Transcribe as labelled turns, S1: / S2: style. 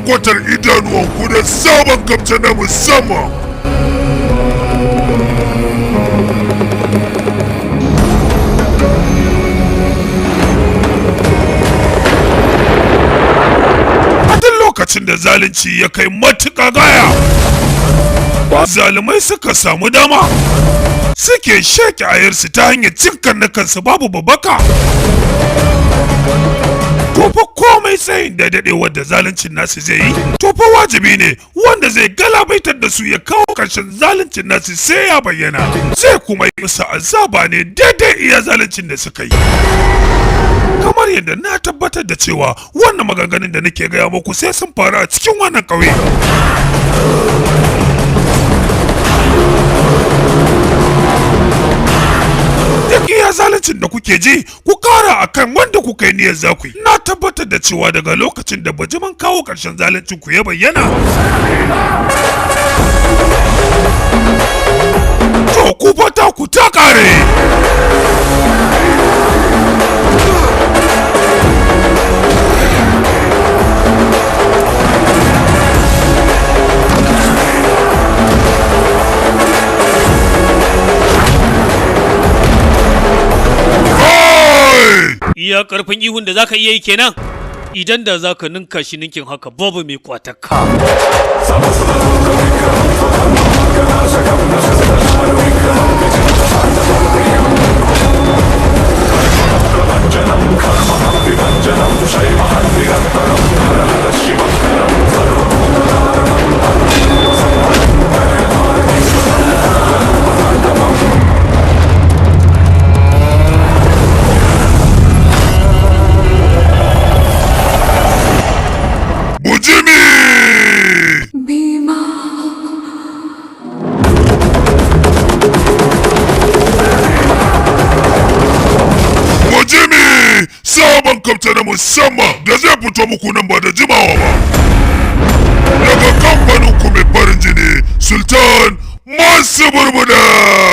S1: kwarkwatar idanuwanku da sabon kamce na musamman. A duk lokacin da zalunci ya kai matuƙa gaya, zalumai suka samu dama suke sheke ayarsu ta hanyar cin kansu babu babbaka. To fa komai tsayin da daɗewar da zaluncin nasu zai yi, to fa wajibi ne wanda zai galabaitar da su ya kawo ƙarshen zaluncin nasu sai ya bayyana, sai kuma yi musu azaba ne daidai iya zaluncin da suka yi. Kamar yadda na tabbatar da cewa wannan maganganun da nake gaya muku sai sun faru a cikin wannan ƙauye. Duk iya zaluncin da kuke ji, ku kara akan wanda kuka yi niyyar za ku yi. Na tabbatar da cewa daga lokacin da bajiman kawo ƙarshen zaluncin ku ya bayyana, to ku fata ku ta kare.
S2: Iya karfin ihun da zaka iya yi kenan, idan da zaka ninka shi ninkin haka babu mai kwatakka.
S1: Sabon kamta na musamman da zai fito muku nan ba da jimawa ba. Daga kamfanin ku mai farin jini, Sultan Masu Burbuda.